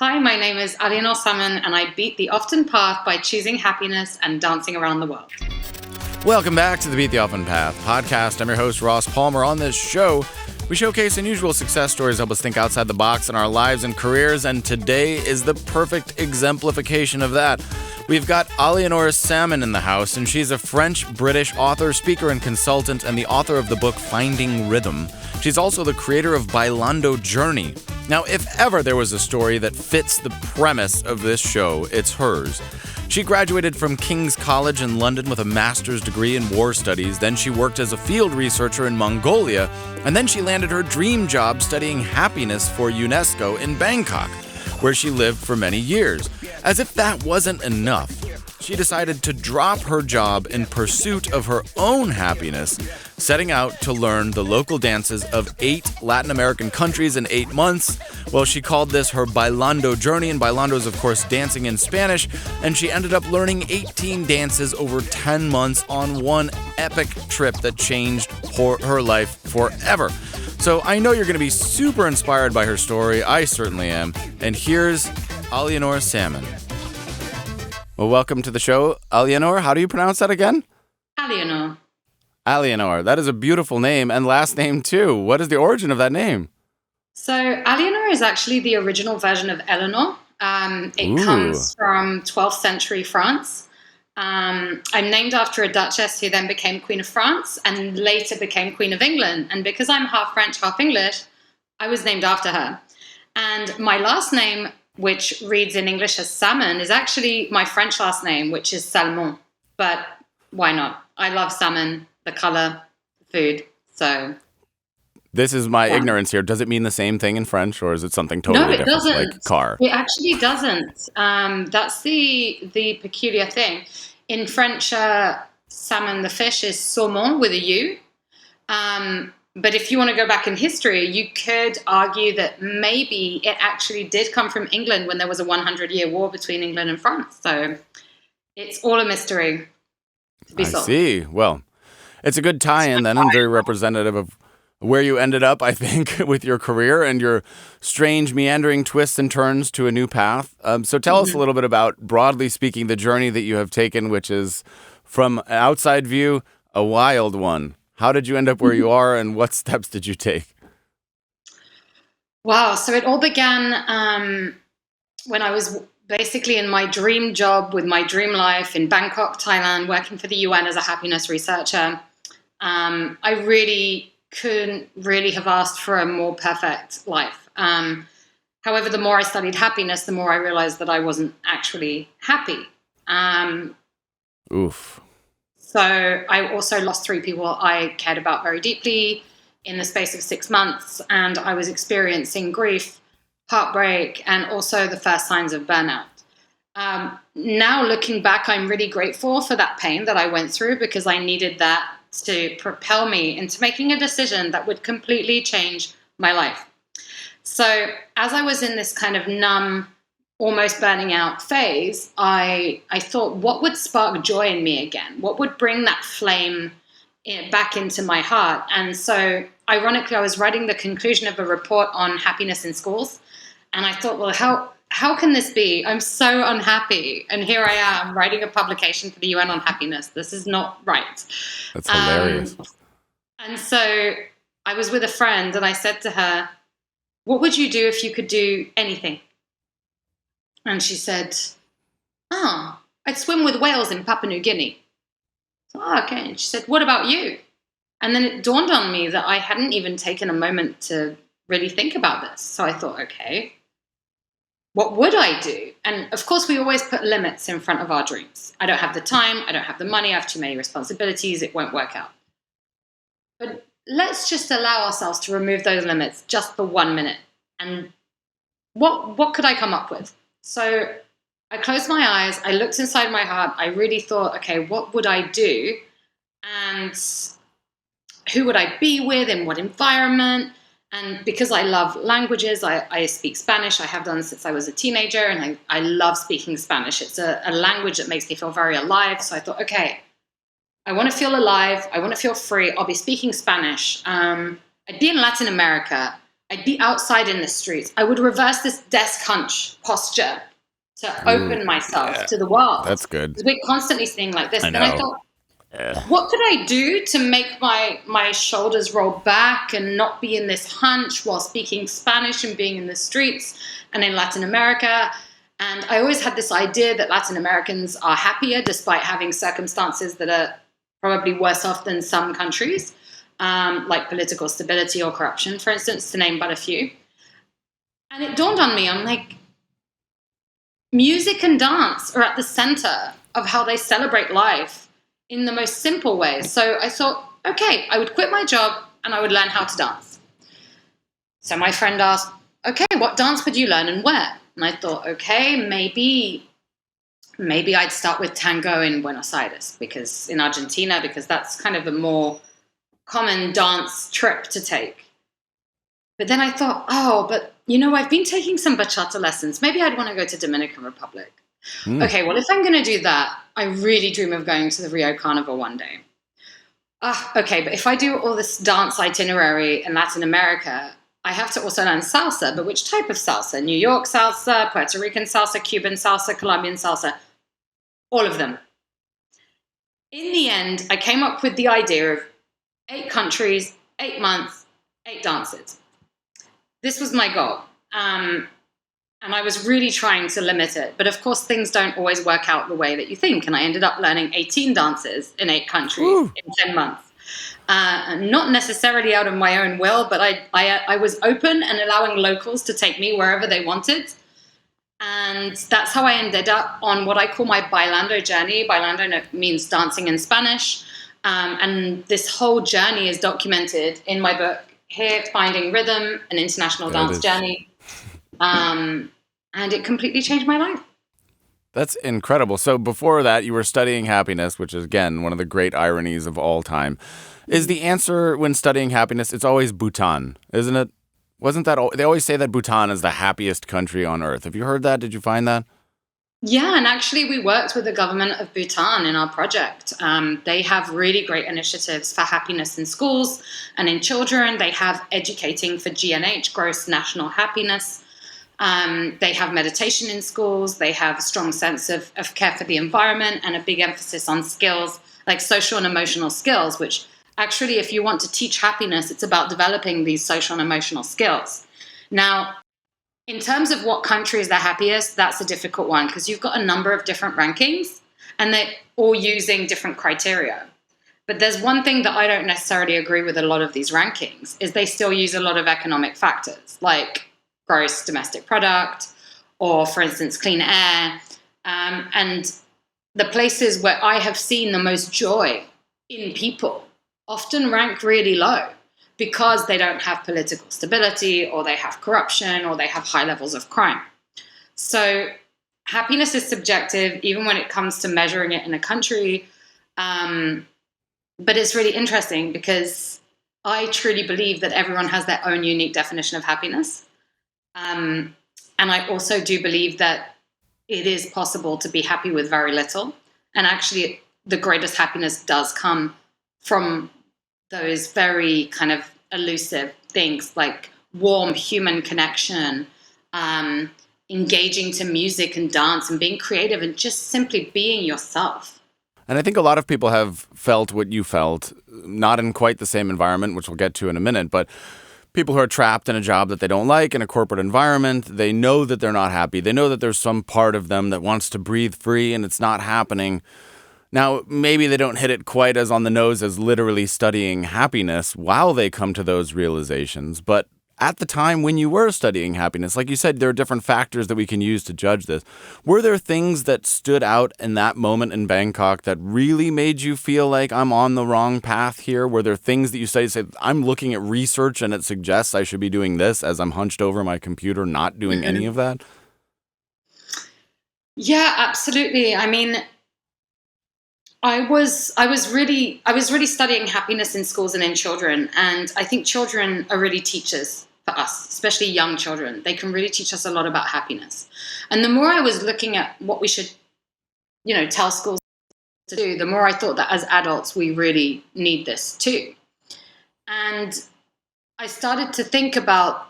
Hi, my name is Aliénor Salmon, and I beat the often path by choosing happiness and dancing around the world. Welcome back to the Beat the Often Path podcast. I'm your host, Ross Palmer. On this show, we showcase unusual success stories that help us think outside the box in our lives and careers, and today is the perfect exemplification of that. We've got Aliénor Salmon in the house, and she's a French-British author, speaker, and consultant, and the author of the book Finding Rhythm. She's also the creator of Bailando Journey. Now, if ever there was a story that fits the premise of this show, it's hers. She graduated from King's College in London with a master's degree in war studies. Then she worked as a field researcher in Mongolia, and then she landed her dream job studying happiness for UNESCO in Bangkok, where she lived for many years. As if that wasn't enough, she decided to drop her job in pursuit of her own happiness, setting out to learn the local dances of 8 Latin American countries in 8 months. Well, she called this her Bailando Journey, and Bailando is, of course, dancing in Spanish, and she ended up learning 18 dances over 10 months on one epic trip that changed her life forever. So I know you're going to be super inspired by her story. I certainly am. And here's Aliénor Salmon. Well, welcome to the show, Aliénor. How do you pronounce that again? Aliénor. Aliénor. That is a beautiful name, and last name too. What is the origin of that name? So Aliénor is actually the original version of Eleanor. It comes from 12th century France. I'm named after a duchess who then became Queen of France and later became Queen of England. And because I'm half French, half English, I was named after her. And my last name, which reads in English as Salmon, is actually my French last name, which is Salmon. But why not? I love salmon, the color, the food. So this is my ignorance here. Does it mean the same thing in French, or is it something totally different? No, it doesn't. Like car? It actually doesn't. That's the peculiar thing. In French, salmon, the fish, is saumon with a U. But if you want to go back in history, you could argue that maybe it actually did come from England when there was a 100-year war between England and France. So it's all a mystery to be solved. I see. Well, it's a good tie-in then, and very representative of where you ended up, I think, with your career and your strange meandering twists and turns to a new path. So tell us a little bit about, broadly speaking, the journey that you have taken, which is, from an outside view, a wild one. How did you end up where you are, and what steps did you take? Wow. So it all began when I was basically in my dream job with my dream life in Bangkok, Thailand, working for the UN as a happiness researcher. I really couldn't really have asked for a more perfect life. However, the more I studied happiness, the more I realized that I wasn't actually happy. Oof. So I also lost 3 people I cared about very deeply in the space of 6 months, and I was experiencing grief, heartbreak, and also the first signs of burnout. Now looking back, I'm really grateful for that pain that I went through, because I needed that to propel me into making a decision that would completely change my life. So as I was in this kind of numb, almost burning out phase, I thought, what would spark joy in me again? What would bring that flame back into my heart? And so ironically, I was writing the conclusion of a report on happiness in schools. And I thought, well, how can this be? I'm so unhappy. And here I am writing a publication for the UN on happiness. This is not right. That's hilarious. And so I was with a friend and I said to her, what would you do if you could do anything? And she said, I'd swim with whales in Papua New Guinea. So, okay. And she said, what about you? And then it dawned on me that I hadn't even taken a moment to really think about this. So I thought, okay, what would I do? And of course, we always put limits in front of our dreams. I don't have the time. I don't have the money. I have too many responsibilities. It won't work out. But let's just allow ourselves to remove those limits just for 1 minute. And what could I come up with? So I closed my eyes, I looked inside my heart, I really thought, okay, what would I do? And who would I be with, in what environment? And because I love languages, I speak Spanish, I have done since I was a teenager, and I love speaking Spanish. It's a language that makes me feel very alive. So I thought, okay, I want to feel alive, I want to feel free, I'll be speaking Spanish. I'd be in Latin America. I'd be outside in the streets. I would reverse this desk hunch posture to open myself to the world. That's good. Because we're constantly seeing like this. I Then I know. thought, what could I do to make my shoulders roll back and not be in this hunch while speaking Spanish and being in the streets and in Latin America? And I always had this idea that Latin Americans are happier despite having circumstances that are probably worse off than some countries, like political stability or corruption, for instance, to name but a few. And it dawned on me, I'm like, music and dance are at the center of how they celebrate life in the most simple ways. So I thought, okay, I would quit my job and I would learn how to dance. So my friend asked, okay, what dance would you learn and where? And I thought, okay, maybe I'd start with tango in Buenos Aires, because in Argentina, because that's kind of a more common dance trip to take. But then I thought, but I've been taking some bachata lessons. Maybe I'd want to go to Dominican Republic. Okay, well, if I'm going to do that, I really dream of going to the Rio Carnival one day. Okay, but if I do all this dance itinerary in Latin America, I have to also learn salsa. But which type of salsa? New York salsa, Puerto Rican salsa, Cuban salsa, Colombian salsa, all of them. In the end, I came up with the idea of 8 countries, 8 months, 8 dances. This was my goal. And I was really trying to limit it. But of course, things don't always work out the way that you think. And I ended up learning 18 dances in 8 countries in 10 months. Not necessarily out of my own will, but I was open and allowing locals to take me wherever they wanted. And that's how I ended up on what I call my Bailando Journey. Bailando means dancing in Spanish. And this whole journey is documented in my book here, Finding Rhythm, an international dance journey. And it completely changed my life. That's incredible. So before that, you were studying happiness, which is, again, one of the great ironies of all time. Is the answer when studying happiness, it's always Bhutan, isn't it? Wasn't that, they always say that Bhutan is the happiest country on earth. Have you heard that? Did you find that? Yeah, and actually we worked with the government of Bhutan in our project. They have really great initiatives for happiness in schools and in children. They have educating for GNH, gross national happiness. They have meditation in schools. They have a strong sense of care for the environment and a big emphasis on skills like social and emotional skills, which actually, if you want to teach happiness, it's about developing these social and emotional skills. Now, in terms of what country is the happiest, that's a difficult one because you've got a number of different rankings and they're all using different criteria. But there's one thing that I don't necessarily agree with a lot of these rankings is they still use a lot of economic factors like gross domestic product or, for instance, clean air. And the places where I have seen the most joy in people often rank really low because they don't have political stability or they have corruption or they have high levels of crime. So happiness is subjective even when it comes to measuring it in a country. But it's really interesting because I truly believe that everyone has their own unique definition of happiness. And I also do believe that it is possible to be happy with very little. And actually, the greatest happiness does come from those very kind of elusive things like warm human connection, engaging to music and dance and being creative and just simply being yourself. And I think a lot of people have felt what you felt, not in quite the same environment, which we'll get to in a minute, but people who are trapped in a job that they don't like, in a corporate environment, they know that they're not happy. They know that there's some part of them that wants to breathe free and it's not happening. Now, maybe they don't hit it quite as on the nose as literally studying happiness while they come to those realizations. But at the time when you were studying happiness, like you said, there are different factors that we can use to judge this. Were there things that stood out in that moment in Bangkok that really made you feel like I'm on the wrong path here? Were there things that you said, I'm looking at research and it suggests I should be doing this as I'm hunched over my computer, not doing any of that? Yeah, absolutely. I mean, I was really studying happiness in schools and in children, and I think children are really teachers for us, especially young children. They can really teach us a lot about happiness. And the more I was looking at what we should, tell schools to do, the more I thought that as adults we really need this too. And I started to think about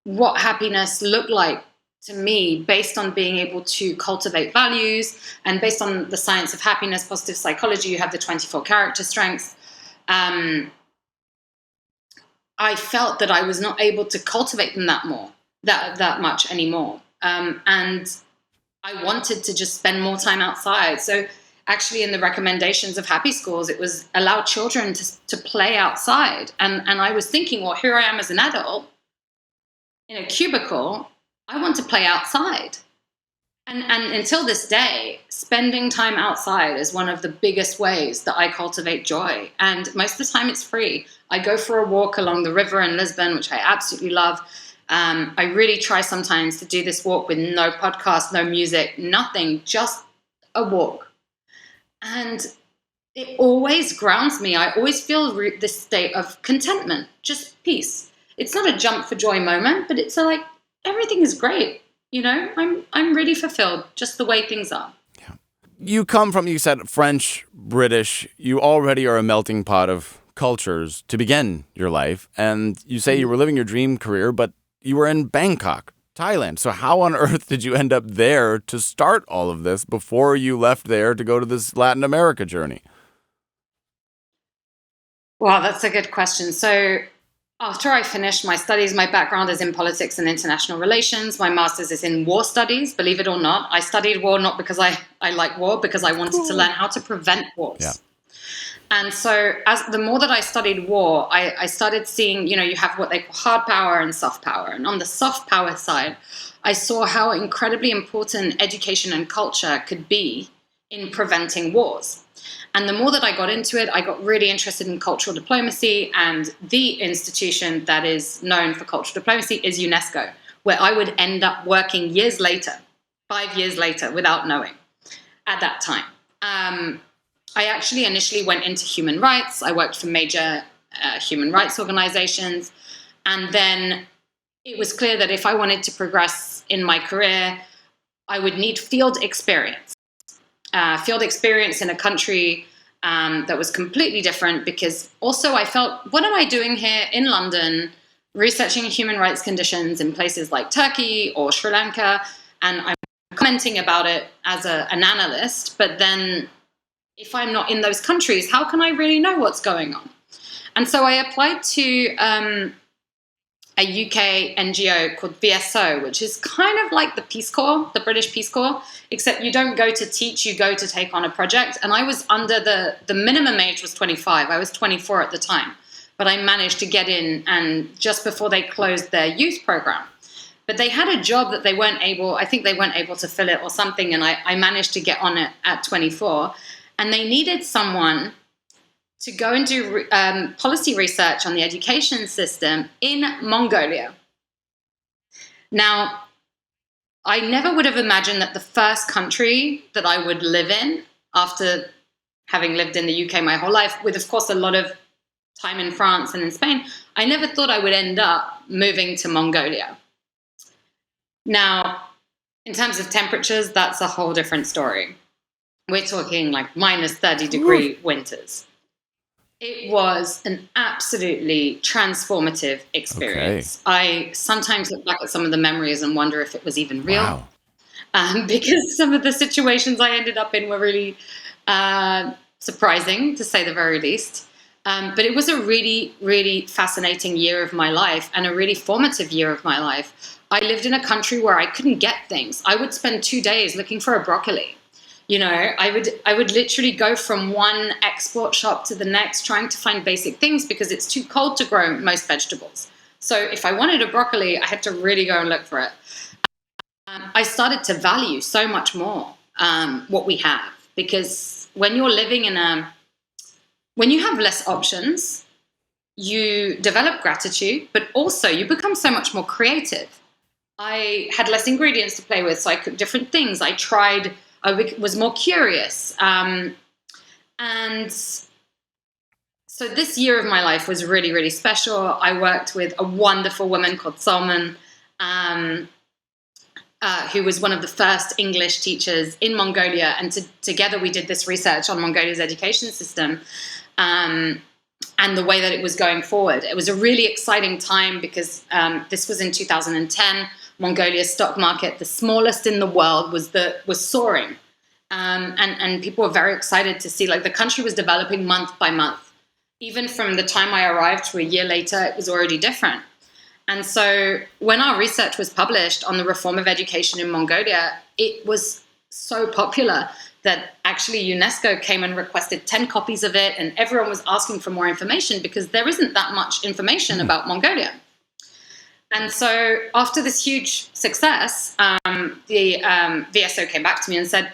what happiness looked like to me based on being able to cultivate values and based on the science of happiness, positive psychology. You have the 24 character strengths. I felt that I was not able to cultivate them that much anymore. And I wanted to just spend more time outside. So actually in the recommendations of Happy Schools, it was allow children to play outside. And I was thinking, well, here I am as an adult in a cubicle, I want to play outside. And until this day, spending time outside is one of the biggest ways that I cultivate joy. And most of the time it's free. I go for a walk along the river in Lisbon, which I absolutely love. I really try sometimes to do this walk with no podcast, no music, nothing, just a walk. And it always grounds me. I always feel this state of contentment, just peace. It's not a jump for joy moment, but it's like everything is great. You know, I'm really fulfilled just the way things are. Yeah. You come from, you said, French, British. You already are a melting pot of cultures to begin your life. And you say you were living your dream career, but you were in Bangkok, Thailand. So how on earth did you end up there to start all of this before you left there to go to this Latin America journey? Wow, that's a good question. So after I finished my studies, my background is in politics and international relations. My master's is in war studies, believe it or not. I studied war not because I like war, because I wanted to learn how to prevent wars. Yeah. And so as the more that I studied war, I started seeing, you know, you have what they call hard power and soft power. And on the soft power side, I saw how incredibly important education and culture could be in preventing wars. And the more that I got into it, I got really interested in cultural diplomacy, and the institution that is known for cultural diplomacy is UNESCO, where I would end up working years later, 5 years later, without knowing at that time. I actually initially went into human rights. I worked for major human rights organizations. And then it was clear that if I wanted to progress in my career, I would need field experience. Field experience in a country that was completely different, because also I felt, what am I doing here in London, researching human rights conditions in places like Turkey or Sri Lanka, and I'm commenting about it as an analyst, but then if I'm not in those countries, how can I really know what's going on? And so I applied to a UK NGO called BSO, which is kind of like the Peace Corps, the British Peace Corps, except you don't go to teach, you go to take on a project. And I was under the minimum age was 25. I was 24 at the time, but I managed to get in, and just before they closed their youth program. But they had a job that they weren't able to fill it or something, and I managed to get on it at 24. And they needed someone to go and do policy research on the education system in Mongolia. Now, I never would have imagined that the first country that I would live in, after having lived in the UK my whole life, with, of course, a lot of time in France and in Spain, I never thought I would end up moving to Mongolia. Now, in terms of temperatures, that's a whole different story. We're talking like minus 30-degree winters. It was an absolutely transformative experience. Okay. I sometimes look back at some of the memories and wonder if it was even real. Wow. Because some of the situations I ended up in were really surprising, to say the very least. But it was a really, really fascinating year of my life, and a really formative year of my life. I lived in a country where I couldn't get things. I would spend 2 days looking for a broccoli. You know, I would literally go from one export shop to the next trying to find basic things, because it's too cold to grow most vegetables. So if I wanted a broccoli, I had to really go and look for it. I started to value so much more what we have, because when you're living when you have less options, you develop gratitude, but also you become so much more creative. I had less ingredients to play with, so I cooked different things. I was more curious. And so this year of my life was really, really special. I worked with a wonderful woman called Salmon, who was one of the first English teachers in Mongolia. And together we did this research on Mongolia's education system. and the way that it was going forward. It was a really exciting time because this was in 2010. Mongolia's stock market, the smallest in the world, was soaring. And people were very excited to see, like, the country was developing month by month. Even from the time I arrived to a year later, it was already different. And so when our research was published on the reform of education in Mongolia, it was so popular that actually UNESCO came and requested 10 copies of it, and everyone was asking for more information because there isn't that much information about Mongolia. And so after this huge success, the VSO came back to me and said,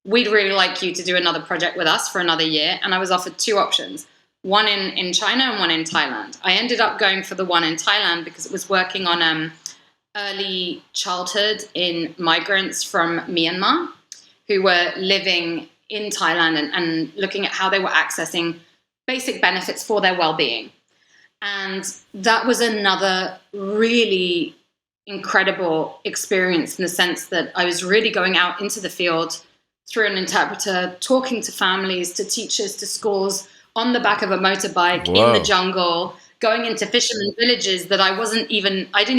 we'd really like you to do another project with us for another year. And I was offered two options, one in China and one in Thailand. I ended up going for the one in Thailand because it was working on early childhood in migrants from Myanmar who were living in Thailand and looking at how they were accessing basic benefits for their well-being. And that was another really incredible experience in the sense that I was really going out into the field through an interpreter, talking to families, to teachers, to schools, on the back of a motorbike, in the jungle, going into fishermen villages that I didn't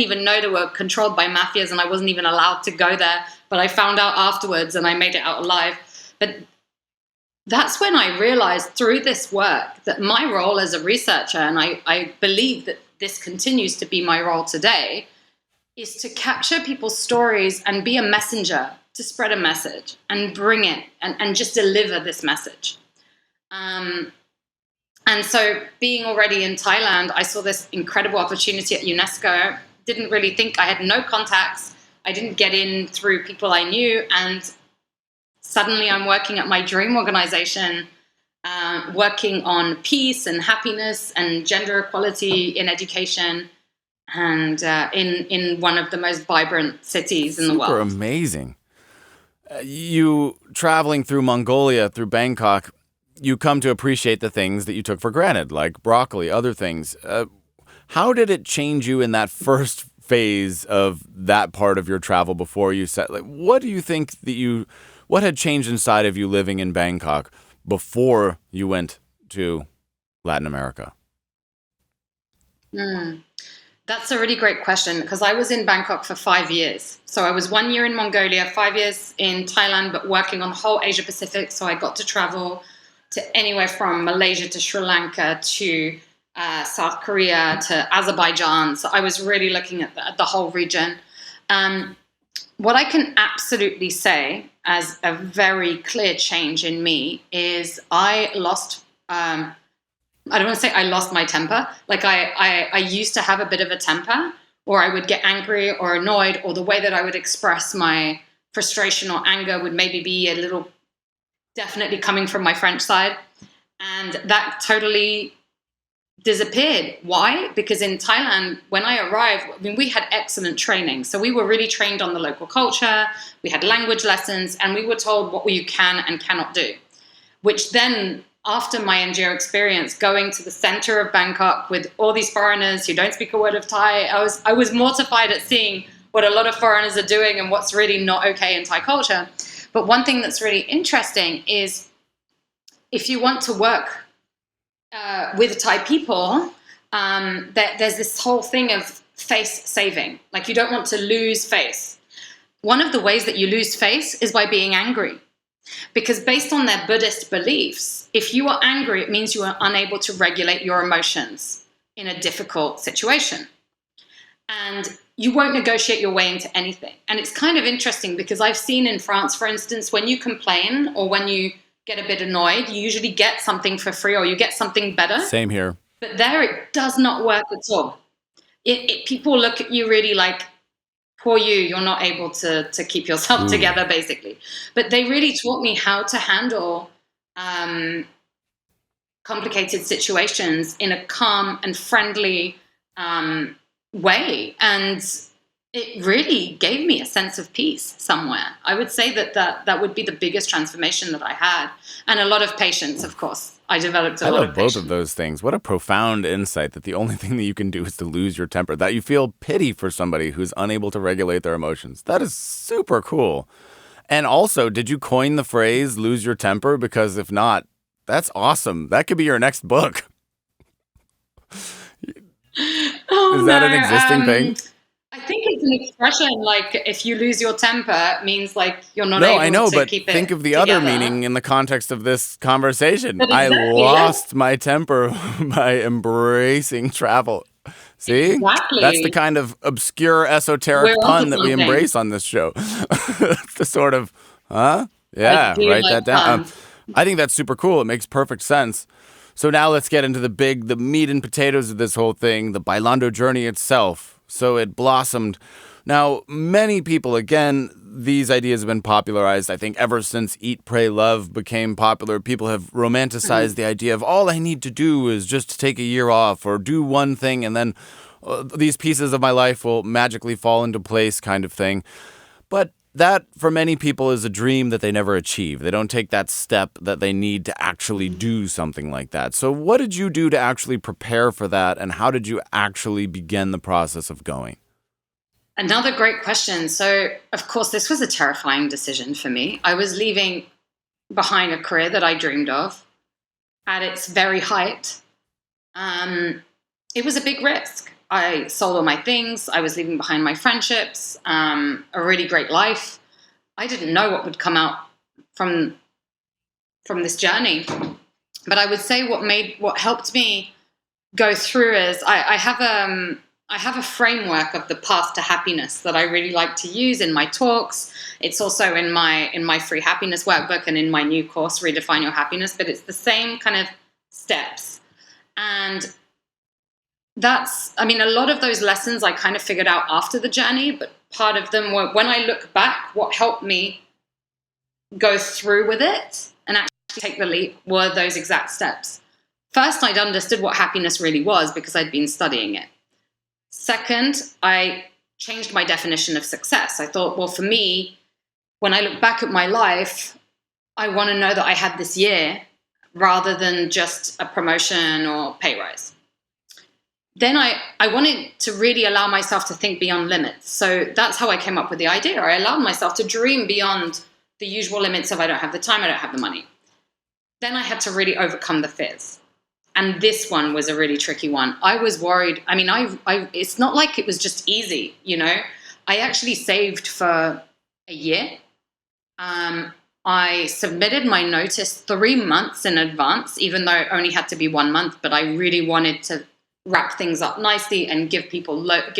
even know they were controlled by mafias, and I wasn't even allowed to go there, but I found out afterwards and I made it out alive. But that's when I realized through this work that my role as a researcher, and I believe that this continues to be my role today, is to capture people's stories and be a messenger, to spread a message and bring it and just deliver this message. And so being already in Thailand, I saw this incredible opportunity at UNESCO. Didn't really think, I had no contacts. I didn't get in through people I knew. And suddenly I'm working at my dream organization, working on peace and happiness and gender equality in education, and in one of the most vibrant cities in the world. Super amazing. You traveling through Mongolia, through Bangkok, you come to appreciate the things that you took for granted, like broccoli, other things. How did it change you in that first phase of that part of your travel before you said, like, what do you think what had changed inside of you living in Bangkok before you went to Latin America? That's a really great question, because I was in Bangkok for 5 years. So I was 1 year in Mongolia, 5 years in Thailand, but working on the whole Asia Pacific. So I got to travel to anywhere from Malaysia to Sri Lanka to South Korea to Azerbaijan. So I was really looking at the whole region. What I can absolutely say as a very clear change in me is I lost, I don't want to say I lost my temper. Like I used to have a bit of a temper, or I would get angry or annoyed, or the way that I would express my frustration or anger would maybe be a little definitely coming from my French side. And that totally disappeared. Why? Because in Thailand, when I arrived, I mean, we had excellent training. So we were really trained on the local culture. We had language lessons, and we were told what you can and cannot do, which then, after my NGO experience, going to the center of Bangkok with all these foreigners who don't speak a word of Thai, I was mortified at seeing what a lot of foreigners are doing and what's really not okay in Thai culture. But one thing that's really interesting is if you want to work with Thai people, there's this whole thing of face saving. Like, you don't want to lose face. One of the ways that you lose face is by being angry. Because based on their Buddhist beliefs, if you are angry, it means you are unable to regulate your emotions in a difficult situation. And you won't negotiate your way into anything. And it's kind of interesting because I've seen in France, for instance, when you complain or when you get a bit annoyed, you usually get something for free or you get something better. Same here. But there it does not work at all. People look at you really like, poor you, you're not able to keep yourself together, basically. But they really taught me how to handle complicated situations in a calm and friendly way. And it really gave me a sense of peace somewhere. I would say that would be the biggest transformation that I had. And a lot of patience, of course. I developed a lot of patience. I love both of those things. What a profound insight that the only thing that you can do is to lose your temper, that you feel pity for somebody who's unable to regulate their emotions. That is super cool. And also, did you coin the phrase, lose your temper? Because if not, that's awesome. That could be your next book. Oh Is that an existing no. thing? I think it's an expression like if you lose your temper, it means like you're not No, I able know, to but keep it think of the other together. meaning in the context of this conversation. But I exactly, yeah. lost my temper by embracing travel. See? That's the Exactly. kind of obscure We're esoteric onto pun that we something. embrace on this show. The sort of, huh? I Yeah, do write like that down. puns. I think that's super cool. It makes perfect sense. So now let's get into the meat and potatoes of this whole thing, the Bailando Journey itself. So it blossomed. Now, many people, again, these ideas have been popularized, I think, ever since Eat, Pray, Love became popular. People have romanticized Mhm. the idea of all I need to do is just take a year off or do one thing and then these pieces of my life will magically fall into place kind of thing. But that, for many people, is a dream that they never achieve. They don't take that step that they need to actually do something like that. So what did you do to actually prepare for that, and how did you actually begin the process of going? Another great question. So, of course, this was a terrifying decision for me. I was leaving behind a career that I dreamed of at its very height. Um, it was a big risk. I sold all my things. I was leaving behind my friendships, a really great life. I didn't know what would come out from from this journey, but I would say what helped me go through is I have a framework of the path to happiness that I really like to use in my talks. It's also in my free happiness workbook and in my new course, Redefine Your Happiness. But it's the same kind of steps, and I mean, a lot of those lessons I kind of figured out after the journey, but part of them were when I look back, what helped me go through with it and actually take the leap were those exact steps. First, I'd understood what happiness really was because I'd been studying it. Second, I changed my definition of success. I thought, well, for me, when I look back at my life, I want to know that I had this year rather than just a promotion or pay rise. Then I wanted to really allow myself to think beyond limits. So that's how I came up with the idea. I allowed myself to dream beyond the usual limits of I don't have the time, I don't have the money. Then I had to really overcome the fears. And this one was a really tricky one. I was worried. I mean, it's not like it was just easy, you know. I actually saved for a year. I submitted my notice 3 months in advance, even though it only had to be 1 month. But I really wanted to wrap things up nicely and give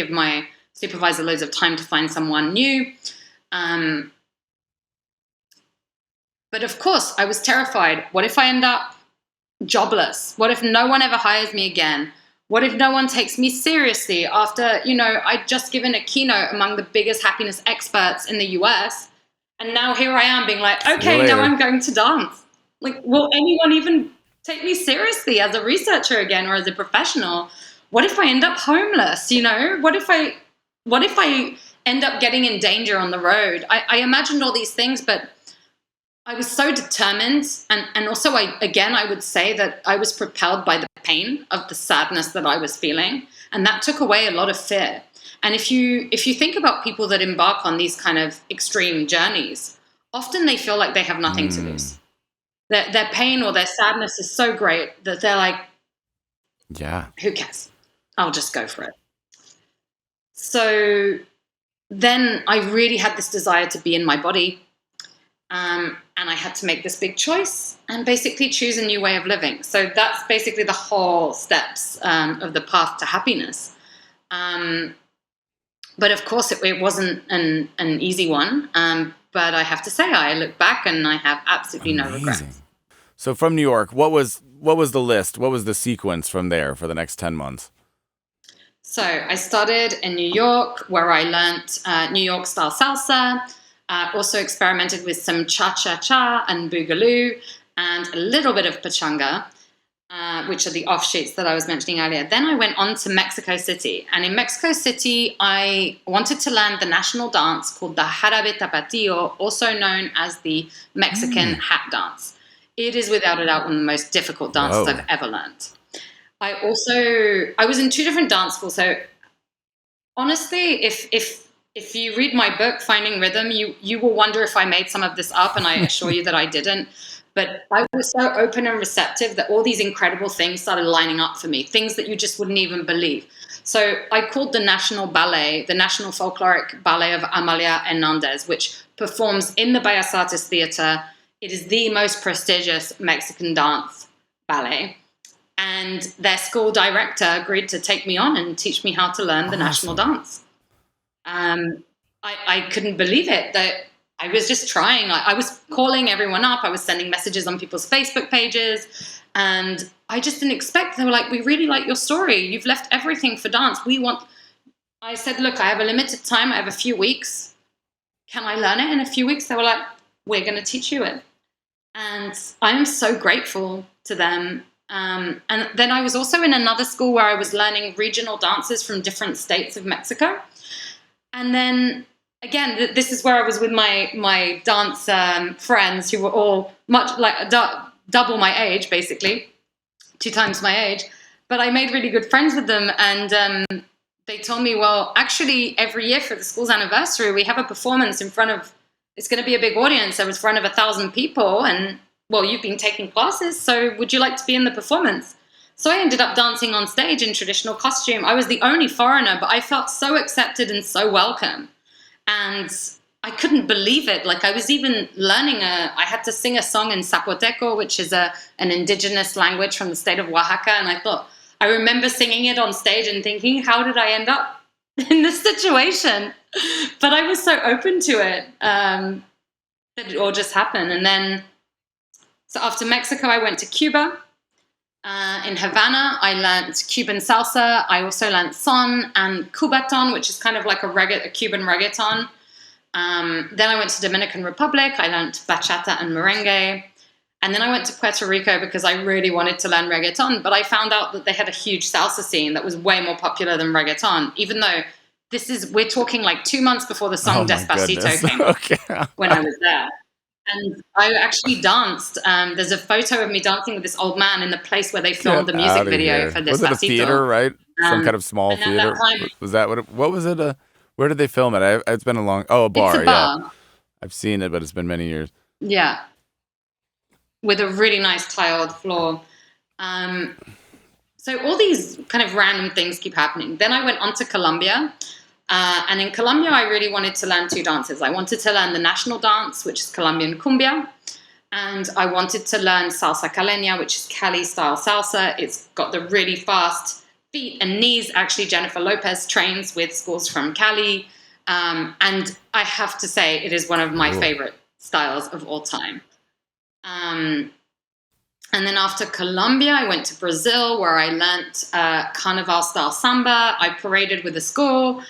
my supervisor loads of time to find someone new. But of course, I was terrified. What if I end up jobless? What if no one ever hires me again? What if no one takes me seriously after, I'd just given a keynote among the biggest happiness experts in the US? And now here I am being like, See you okay, now later. I'm going to dance. Like, will anyone even take me seriously as a researcher again or as a professional? What if I end up homeless? What if I end up getting in danger on the road? I imagined all these things, but I was so determined, and also I would say that I was propelled by the pain of the sadness that I was feeling, and that took away a lot of fear. And if you think about people that embark on these kind of extreme journeys, often they feel like they have nothing to Mm, lose. Their pain or their sadness is so great that they're like, yeah. who cares? I'll just go for it. So then I really had this desire to be in my body. And I had to make this big choice and basically choose a new way of living. So that's basically the whole steps of the path to happiness. But of course, it wasn't an easy one. But I have to say, I look back and I have absolutely no Amazing. regrets. So from New York, what was the list? What was the sequence from there for the next 10 months? So I started in New York, where I learnt New York style salsa. Also experimented with some cha-cha-cha and boogaloo and a little bit of pachanga, which are the offshoots that I was mentioning earlier. Then I went on to Mexico City. And in Mexico City, I wanted to learn the national dance called the jarabe tapatío, also known as the Mexican hat dance. It is without a doubt one of the most difficult dances Whoa. I've ever learned. I was in 2 different dance schools. So honestly, if you read my book, Finding Rhythm, you will wonder if I made some of this up, and I assure you that I didn't. But I was so open and receptive that all these incredible things started lining up for me, things that you just wouldn't even believe. So I called the National Ballet, the National Folkloric Ballet of Amalia Hernandez, which performs in the Bellas Artes Theater. It is the most prestigious Mexican dance ballet. And their school director agreed to take me on and teach me how to learn the national dance. I couldn't believe it, that I was just trying. I was calling everyone up. I was sending messages on people's Facebook pages. And I just didn't expect. They were like, we really like your story. You've left everything for dance. I said, look, I have a limited time. I have a few weeks. Can I learn it in a few weeks? They were like, we're going to teach you it. And I am so grateful to them. And then I was also in another school where I was learning regional dances from different states of Mexico. And then again, this is where I was with my dance friends who were all much like double my age, basically, 2 times my age. But I made really good friends with them. And they told me, well, actually, every year for the school's anniversary, we have a performance it's going to be a big audience. I was in front of 1,000 people. And, well, you've been taking classes, so would you like to be in the performance? So I ended up dancing on stage in traditional costume. I was the only foreigner, but I felt so accepted and so welcome. And I couldn't believe it. Like, I was even learning I had to sing a song in Zapoteco, which is an indigenous language from the state of Oaxaca. And I remember singing it on stage and thinking, how did I end up in this situation? But I was so open to it that it all just happened. And then, so after Mexico, I went to Cuba. In Havana, I learned Cuban salsa. I also learned son and cubaton, which is kind of like a Cuban reggaeton. Then I went to Dominican Republic. I learned bachata and merengue. And then I went to Puerto Rico because I really wanted to learn reggaeton. But I found out that they had a huge salsa scene that was way more popular than reggaeton, even though we're talking like 2 months before the song Despacito came out when I was there. And I actually danced. There's a photo of me dancing with this old man in the place where they filmed the music video for Despacito. Was it a theater, right? Some kind of small theater? Was that what was it? Where did they film it? It's been a bar. It's a bar. Yeah. I've seen it, but it's been many years. Yeah. With a really nice tiled floor. So all these kind of random things keep happening. Then I went on to Colombia. And in Colombia, I really wanted to learn 2 dances. I wanted to learn the national dance, which is Colombian cumbia. And I wanted to learn salsa caleña, which is Cali-style salsa. It's got the really fast feet and knees. Actually, Jennifer Lopez trains with schools from Cali. And I have to say, it is one of my favorite styles of all time. And then after Colombia, I went to Brazil, where I learnt Carnival-style samba. I paraded with a school.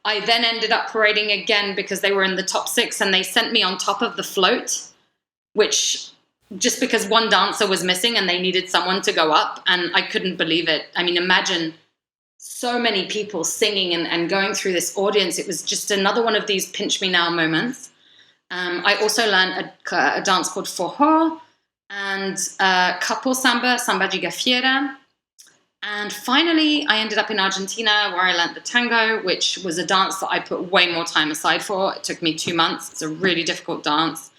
I then ended up parading again because they were in the top 6, and they sent me on top of the float, which just because one dancer was missing and they needed someone to go up, and I couldn't believe it. I mean, imagine so many people singing and going through this audience. It was just another one of these pinch me now moments. I also learned a dance called forró and couple samba de gafieira. And finally, I ended up in Argentina, where I learned the tango, which was a dance that I put way more time aside for. It took me 2 months. It's a really difficult dance.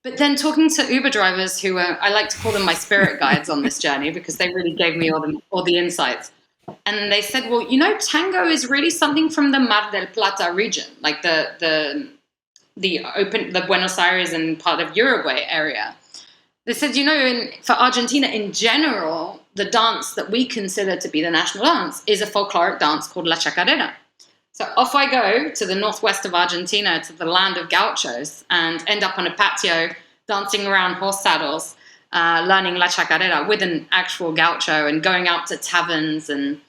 But then talking to Uber drivers who I like to call them my spirit guides on this journey, because they really gave me all the insights. And they said, well, tango is really something from the Mar del Plata region, like the Buenos Aires and part of Uruguay area. They said, for Argentina in general, the dance that we consider to be the national dance is a folkloric dance called La Chacarera. So off I go to the northwest of Argentina, to the land of gauchos, and end up on a patio dancing around horse saddles, learning La Chacarera with an actual gaucho, and going out to taverns. And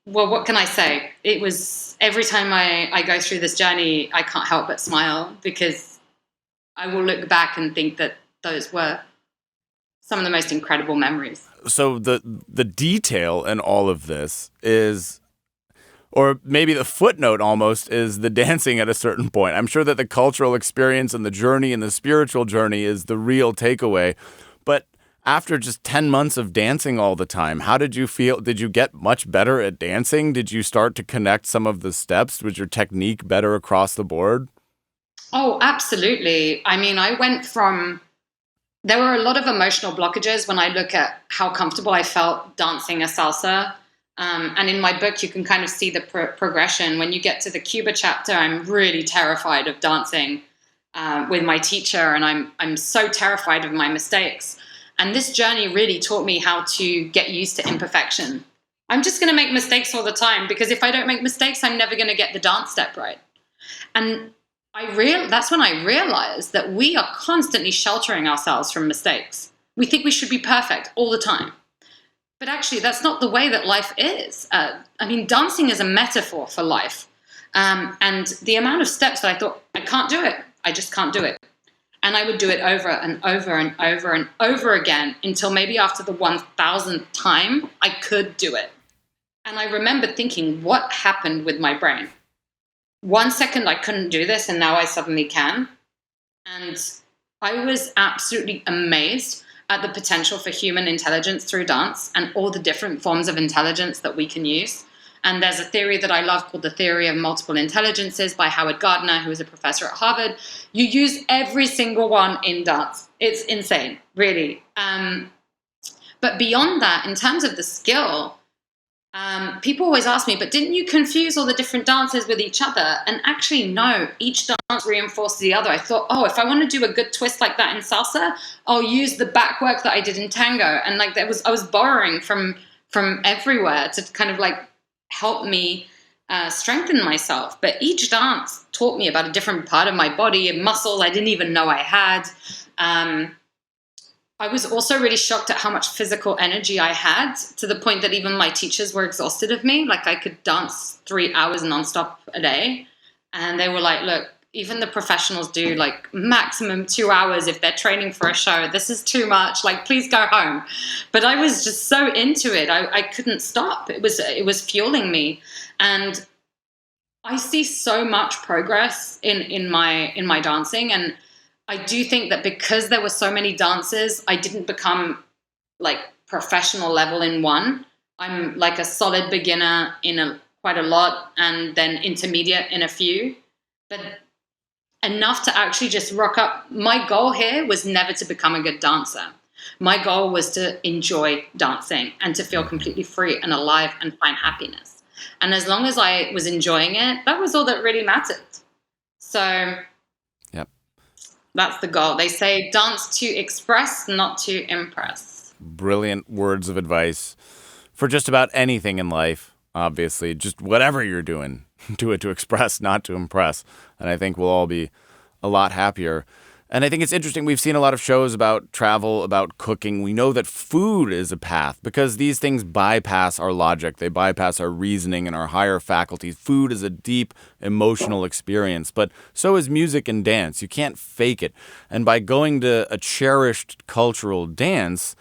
well, what can I say? It was, every time I go through this journey, I can't help but smile, because I will look back and think that those were some of the most incredible memories. So the detail in all of this is, or maybe the footnote almost, is the dancing at a certain point. I'm sure that the cultural experience and the journey and the spiritual journey is the real takeaway. But after just 10 months of dancing all the time, how did you feel? Did you get much better at dancing? Did you start to connect some of the steps? Was your technique better across the board? Oh, absolutely. I mean, there were a lot of emotional blockages when I look at how comfortable I felt dancing a salsa. And in my book, you can kind of see the progression. When you get to the Cuba chapter, I'm really terrified of dancing with my teacher, and I'm so terrified of my mistakes. And this journey really taught me how to get used to imperfection. I'm just going to make mistakes all the time, because if I don't make mistakes, I'm never going to get the dance step right. And that's when I realized that we are constantly sheltering ourselves from mistakes. We think we should be perfect all the time. But actually, that's not the way that life is. I mean, dancing is a metaphor for life. And the amount of steps that I thought, I can't do it. I just can't do it. And I would do it over and over and over and over again until maybe after the 1000th time, I could do it. And I remember thinking, what happened with my brain? 1 second I couldn't do this, and now I suddenly can. And I was absolutely amazed at the potential for human intelligence through dance and all the different forms of intelligence that we can use. And there's a theory that I love called the theory of multiple intelligences by Howard Gardner, who is a professor at Harvard. You use every single one in dance. It's insane, really. But beyond that, in terms of the skill, people always ask me, but didn't you confuse all the different dances with each other? And actually, no, each dance reinforces the other. I thought, oh, if I want to do a good twist like that in salsa, I'll use the back work that I did in tango. And like I was borrowing from everywhere to kind of like help me strengthen myself. But each dance taught me about a different part of my body, a muscle I didn't even know I had. I was also really shocked at how much physical energy I had, to the point that even my teachers were exhausted of me. Like I could dance 3 hours nonstop a day. And they were like, look, even the professionals do like maximum 2 hours if they're training for a show. This is too much. Like, please go home. But I was just so into it. I couldn't stop. It was fueling me. And I see so much progress in my dancing. And I do think that because there were so many dances, I didn't become like professional level in one. I'm like a solid beginner in quite a lot, and then intermediate in a few, but enough to actually just rock up. My goal here was never to become a good dancer. My goal was to enjoy dancing and to feel completely free and alive and find happiness. And as long as I was enjoying it, that was all that really mattered. So Yep. That's the goal. They say dance to express, not to impress. Brilliant words of advice for just about anything in life, obviously. Just whatever you're doing, do it to express, not to impress. And I think we'll all be a lot happier. And I think it's interesting. We've seen a lot of shows about travel, about cooking. We know that food is a path because these things bypass our logic. They bypass our reasoning and our higher faculties. Food is a deep emotional experience, but so is music and dance. You can't fake it. And by going to a cherished cultural dance,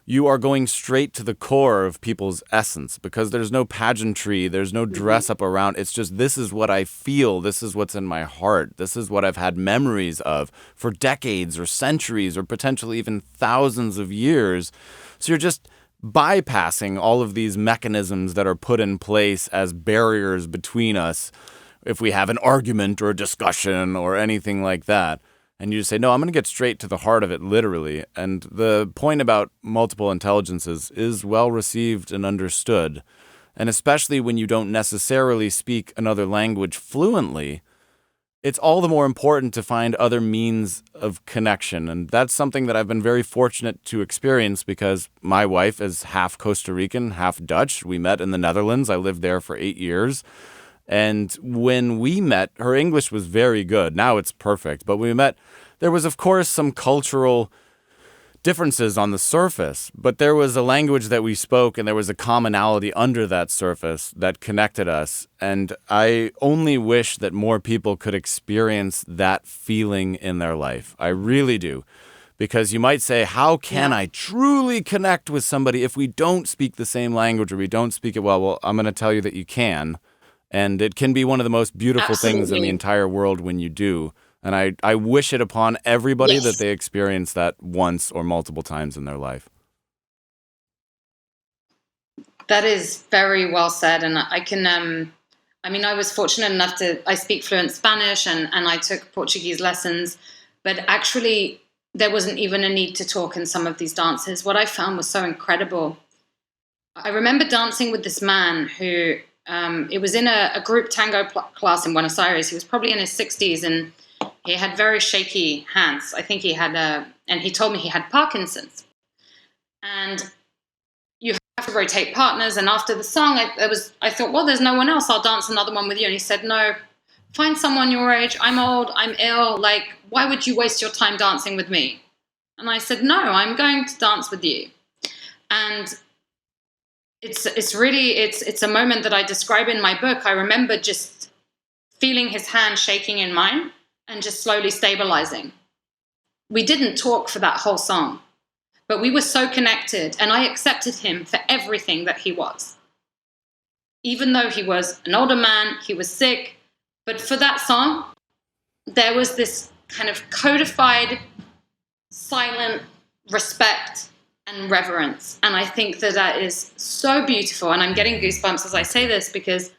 you are going straight to the core of people's essence, because there's no pageantry, there's no dress up around. It's just, this is what I feel, this is what's in my heart, this is what I've had memories of for decades or centuries or potentially even thousands of years. So you're just bypassing all of these mechanisms that are put in place as barriers between us if we have an argument or a discussion or anything like that. And you just say, no, I'm going to get straight to the heart of it, literally. And the point about multiple intelligences is well received and understood. And especially when you don't necessarily speak another language fluently, it's all the more important to find other means of connection. And that's something that I've been very fortunate to experience, because my wife is half Costa Rican, half Dutch. We met in the Netherlands. I lived there for 8 years. And when we met, her English was very good. Now it's perfect. But when we met, there was, of course, some cultural differences on the surface. But there was a language that we spoke, and there was a commonality under that surface that connected us. And I only wish that more people could experience that feeling in their life. I really do. Because you might say, how can I truly connect with somebody if we don't speak the same language or we don't speak it well? Well, I'm going to tell you that you can. And it can be one of the most beautiful things in the entire world when you do. And I wish it upon everybody that they experience that once or multiple times in their life. That is very well said. And I can I mean, I was fortunate enough I speak fluent Spanish and I took Portuguese lessons, but actually there wasn't even a need to talk in some of these dances. What I found was so incredible. I remember dancing with this man who, it was in a group tango class in Buenos Aires. He was probably in his 60s and he had very shaky hands. I think he had, and he told me he had Parkinson's. And you have to rotate partners. And after the song, I thought, well, there's no one else. I'll dance another one with you. And he said, no, find someone your age. I'm old. I'm ill. Like, why would you waste your time dancing with me? And I said, no, I'm going to dance with you. And it's really a moment that I describe in my book. I remember just feeling his hand shaking in mine and just slowly stabilizing. We didn't talk for that whole song, but we were so connected, and I accepted him for everything that he was. Even though he was an older man, he was sick, but for that song, there was this kind of codified, silent respect and reverence. And I think that is so beautiful. And I'm getting goosebumps as I say this, because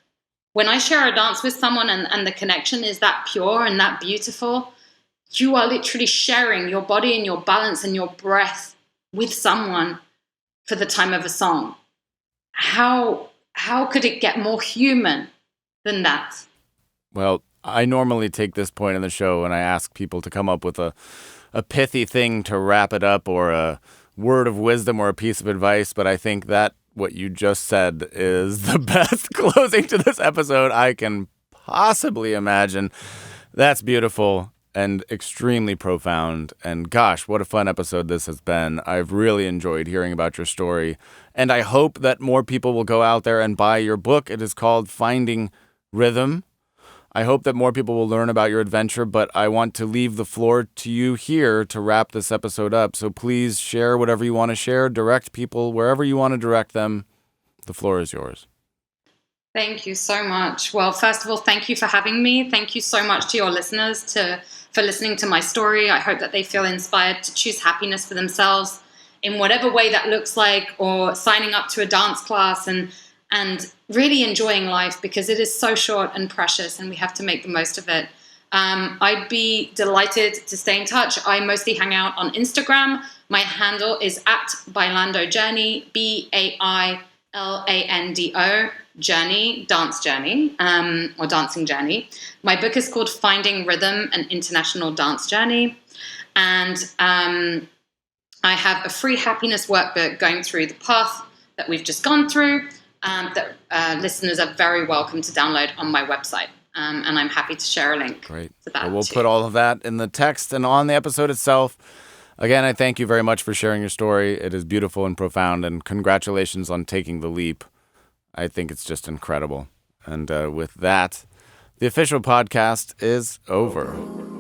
when I share a dance with someone and the connection is that pure and that beautiful, you are literally sharing your body and your balance and your breath with someone for the time of a song. How could it get more human than that? Well, I normally take this point in the show and I ask people to come up with a pithy thing to wrap it up, or a word of wisdom or a piece of advice, but I think that what you just said is the best closing to this episode I can possibly imagine. That's beautiful and extremely profound, and gosh, what a fun episode this has been. I've really enjoyed hearing about your story, and I hope that more people will go out there and buy your book. It is called Finding Rhythm. I hope that more people will learn about your adventure, but I want to leave the floor to you here to wrap this episode up. So please share whatever you want to share, direct people wherever you want to direct them. The floor is yours. Thank you so much. Well, first of all, thank you for having me. Thank you so much to your listeners for listening to my story. I hope that they feel inspired to choose happiness for themselves in whatever way that looks like, or signing up to a dance class and really enjoying life, because it is so short and precious and we have to make the most of it. I'd be delighted to stay in touch. I mostly hang out on Instagram. My handle is @Bailando Journey, BAILANDO Journey, Dance Journey, or Dancing Journey. My book is called Finding Rhythm, an International Dance Journey. And I have a free happiness workbook going through the path that we've just gone through, that listeners are very welcome to download on my website. And I'm happy to share a link. Great. To that we'll too. put all of that in the text and on the episode itself. Again, I thank you very much for sharing your story. It is beautiful and profound, and congratulations on taking the leap. I think it's just incredible. And with that, the official podcast is over.